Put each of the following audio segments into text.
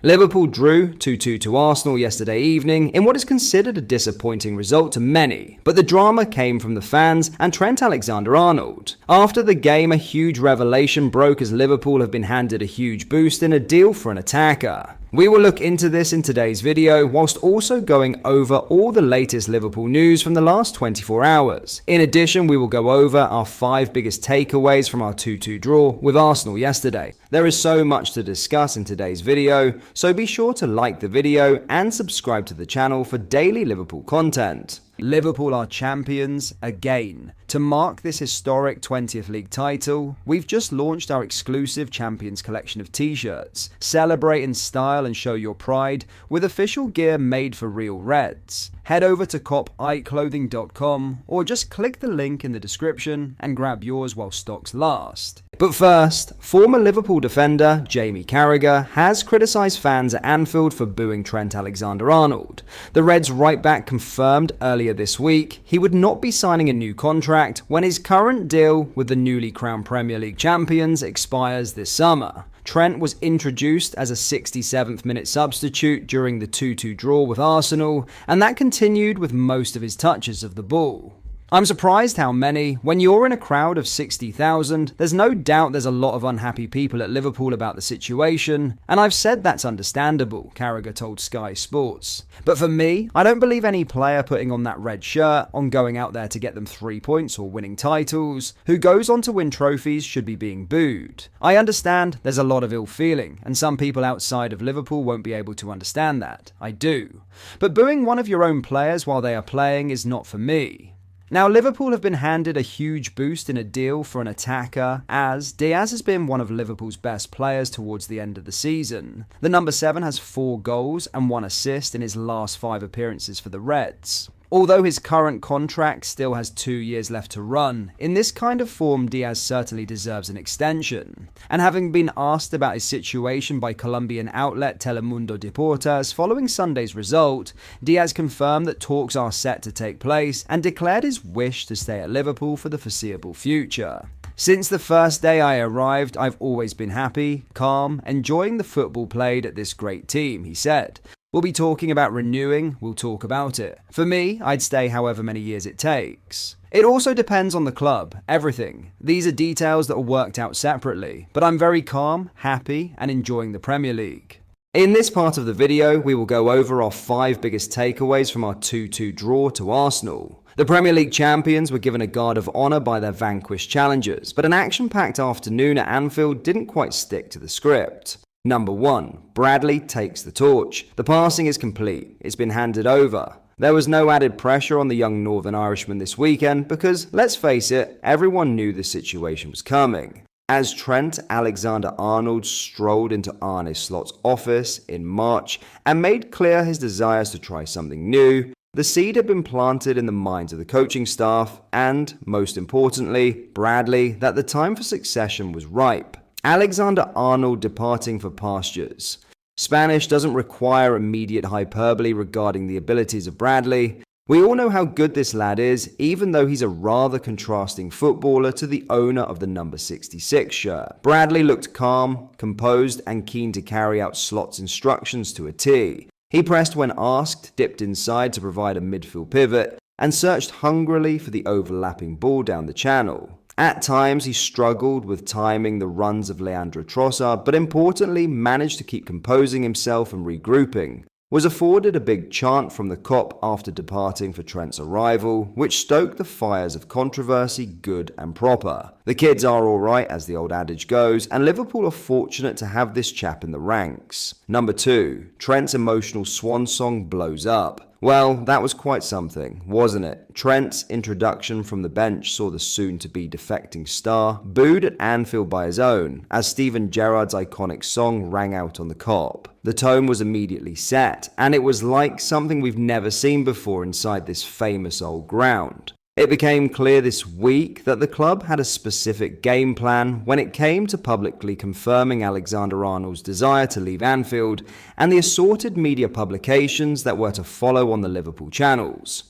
Liverpool drew 2-2 to Arsenal yesterday evening in what is considered a disappointing result to many, but the drama came from the fans and Trent Alexander-Arnold. After the game, a huge revelation broke as Liverpool have been handed a huge boost in a deal for an attacker. We will look into this in today's video, whilst also going over all the latest Liverpool news from the last 24 hours. In addition, we will go over our 5 biggest takeaways from our 2-2 draw with Arsenal yesterday. There is so much to discuss in today's video, so be sure to like the video and subscribe to the channel for daily Liverpool content. Liverpool are champions again. To mark this historic 20th league title, we've just launched our exclusive Champions collection of t-shirts. Celebrate in style and show your pride with official gear made for real Reds. Head over to copiclothing.com or just click the link in the description and grab yours while stocks last. But first, former Liverpool defender Jamie Carragher has criticised fans at Anfield for booing Trent Alexander-Arnold. The Reds right back confirmed earlier this week he would not be signing a new contract when his current deal with the newly crowned Premier League champions expires this summer. Trent was introduced as a 67th minute substitute during the 2-2 draw with Arsenal, and that continued with most of his touches of the ball. I'm surprised how many. When you're in a crowd of 60,000, there's no doubt there's a lot of unhappy people at Liverpool about the situation, and I've said that's understandable, Carragher told Sky Sports. But for me, I don't believe any player putting on that red shirt, on going out there to get them 3 points or winning titles, who goes on to win trophies should be being booed. I understand there's a lot of ill feeling, and some people outside of Liverpool won't be able to understand that. I do. But booing one of your own players while they are playing is not for me. Now, Liverpool have been handed a huge boost in a deal for an attacker, as Diaz has been one of Liverpool's best players towards the end of the season. The number 7 has 4 goals and 1 assist in his last 5 appearances for the Reds. Although his current contract still has 2 years left to run, in this kind of form Diaz certainly deserves an extension. And having been asked about his situation by Colombian outlet Telemundo Deportes following Sunday's result, Diaz confirmed that talks are set to take place and declared his wish to stay at Liverpool for the foreseeable future. Since the first day I arrived, I've always been happy, calm, enjoying the football played at this great team, he said. We'll be talking about renewing, we'll talk about it. For me, I'd stay however many years it takes. It also depends on the club, everything. These are details that are worked out separately, but I'm very calm, happy, and enjoying the Premier League. In this part of the video, we will go over our 5 biggest takeaways from our 2-2 draw to Arsenal. The Premier League champions were given a guard of honour by their vanquished challengers, but an action-packed afternoon at Anfield didn't quite stick to the script. Number 1. Bradley takes the torch. The passing is complete. It's been handed over. There was no added pressure on the young Northern Irishman this weekend because, let's face it, everyone knew the situation was coming. As Trent Alexander-Arnold strolled into Arne Slot's office in March and made clear his desires to try something new, the seed had been planted in the minds of the coaching staff and, most importantly, Bradley, that the time for succession was ripe. Alexander-Arnold departing for pastures. Spanish doesn't require immediate hyperbole regarding the abilities of Bradley. We all know how good this lad is, even though he's a rather contrasting footballer to the owner of the number 66 shirt. Bradley looked calm, composed, and keen to carry out Slot's instructions to a T. He pressed when asked, dipped inside to provide a midfield pivot, and searched hungrily for the overlapping ball down the channel. At times, he struggled with timing the runs of Leandro Trossard, but importantly managed to keep composing himself and regrouping. Was afforded a big chant from the Kop after departing for Trent's arrival, which stoked the fires of controversy good and proper. The kids are alright, as the old adage goes, and Liverpool are fortunate to have this chap in the ranks. Number 2. Trent's emotional swan song blows up. Well, that was quite something, wasn't it? Trent's introduction from the bench saw the soon-to-be defecting star booed at Anfield by his own, as Steven Gerrard's iconic song rang out on the Kop. The tone was immediately set, and it was like something we've never seen before inside this famous old ground. It became clear this week that the club had a specific game plan when it came to publicly confirming Alexander-Arnold's desire to leave Anfield and the assorted media publications that were to follow on the Liverpool channels.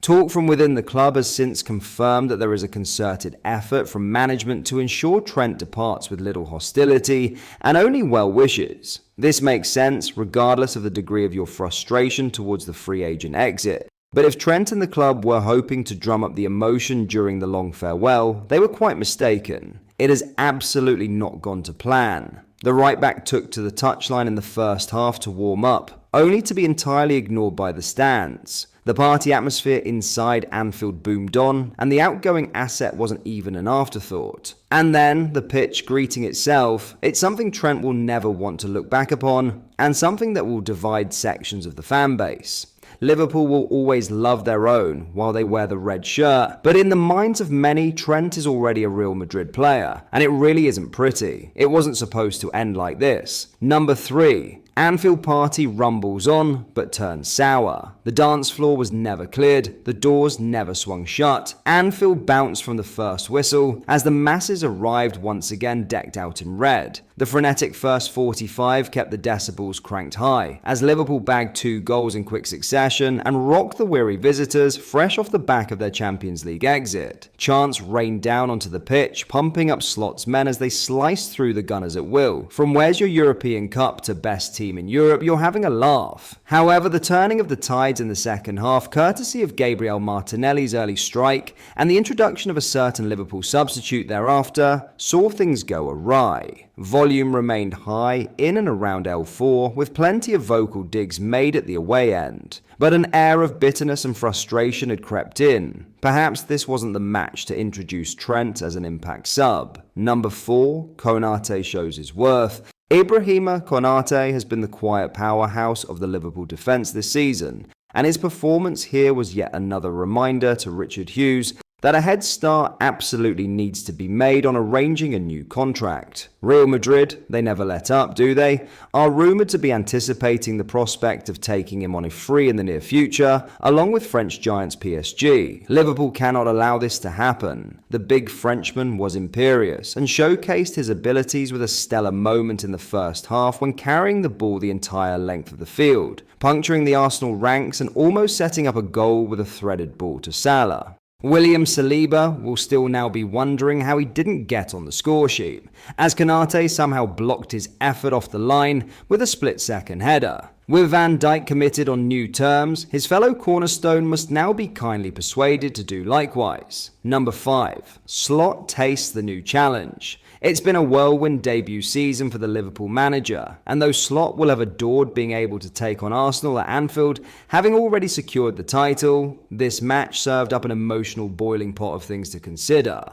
Talk from within the club has since confirmed that there is a concerted effort from management to ensure Trent departs with little hostility and only well wishes. This makes sense regardless of the degree of your frustration towards the free agent exit. But if Trent and the club were hoping to drum up the emotion during the long farewell, they were quite mistaken. It has absolutely not gone to plan. The right-back took to the touchline in the first half to warm up, only to be entirely ignored by the stands. The party atmosphere inside Anfield boomed on, and the outgoing asset wasn't even an afterthought. And then, the pitch greeting itself, it's something Trent will never want to look back upon, and something that will divide sections of the fan base. Liverpool will always love their own while they wear the red shirt, but in the minds of many, Trent is already a Real Madrid player, and it really isn't pretty. It wasn't supposed to end like this. Number 3. Anfield party rumbles on, but turns sour. The dance floor was never cleared, the doors never swung shut. Anfield bounced from the first whistle as the masses arrived once again decked out in red. The frenetic first 45 kept the decibels cranked high, as Liverpool bagged 2 goals in quick succession and rocked the weary visitors fresh off the back of their Champions League exit. Chants rained down onto the pitch, pumping up Slot's men as they sliced through the Gunners at will. From "Where's your European Cup" to "Best team in Europe," you're having a laugh. However, the turning of the tides in the second half, courtesy of Gabriel Martinelli's early strike and the introduction of a certain Liverpool substitute thereafter, saw things go awry. Volume remained high in and around L4, with plenty of vocal digs made at the away end. But an air of bitterness and frustration had crept in. Perhaps this wasn't the match to introduce Trent as an impact sub. Number 4, Konate shows his worth. Ibrahima Konate has been the quiet powerhouse of the Liverpool defence this season, and his performance here was yet another reminder to Richard Hughes that a head start absolutely needs to be made on arranging a new contract. Real Madrid, they never let up, do they? Are rumoured to be anticipating the prospect of taking him on a free in the near future, along with French giants PSG. Liverpool cannot allow this to happen. The big Frenchman was imperious and showcased his abilities with a stellar moment in the first half when carrying the ball the entire length of the field, puncturing the Arsenal ranks and almost setting up a goal with a threaded ball to Salah. William Saliba will still now be wondering how he didn't get on the score sheet, as Konate somehow blocked his effort off the line with a split-second header. With Van Dijk committed on new terms, his fellow cornerstone must now be kindly persuaded to do likewise. Number 5. Slot tastes the new challenge. It's been a whirlwind debut season for the Liverpool manager, and though Slot will have adored being able to take on Arsenal at Anfield, having already secured the title, this match served up an emotional boiling pot of things to consider.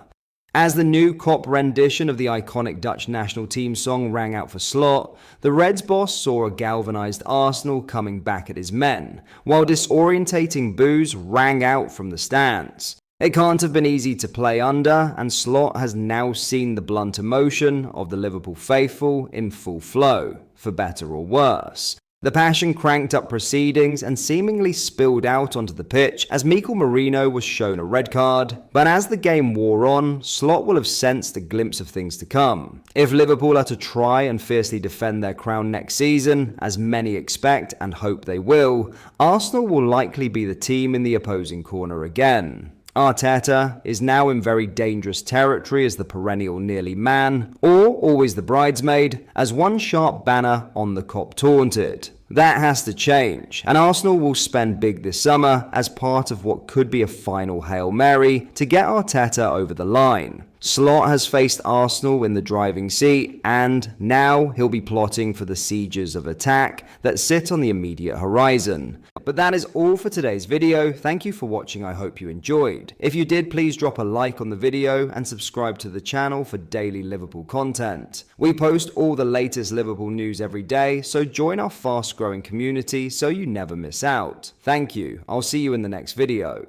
As the new Kop rendition of the iconic Dutch national team song rang out for Slot, the Reds boss saw a galvanised Arsenal coming back at his men, while disorientating boos rang out from the stands. It can't have been easy to play under, and Slot has now seen the blunt emotion of the Liverpool faithful in full flow, for better or worse. The passion cranked up proceedings and seemingly spilled out onto the pitch as Mikel Merino was shown a red card, but as the game wore on, Slot will have sensed a glimpse of things to come. If Liverpool are to try and fiercely defend their crown next season, as many expect and hope they will, Arsenal will likely be the team in the opposing corner again. Arteta is now in very dangerous territory as the perennial nearly man, or always the bridesmaid, as one sharp banner on the Kop taunted. That has to change, and Arsenal will spend big this summer as part of what could be a final Hail Mary to get Arteta over the line. Slot has faced Arsenal in the driving seat, and now he'll be plotting for the sieges of attack that sit on the immediate horizon. But that is all for today's video. Thank you for watching. I hope you enjoyed. If you did, please drop a like on the video and subscribe to the channel for daily Liverpool content. We post all the latest Liverpool news every day, so join our fast growing community so you never miss out. Thank you. I'll see you in the next video.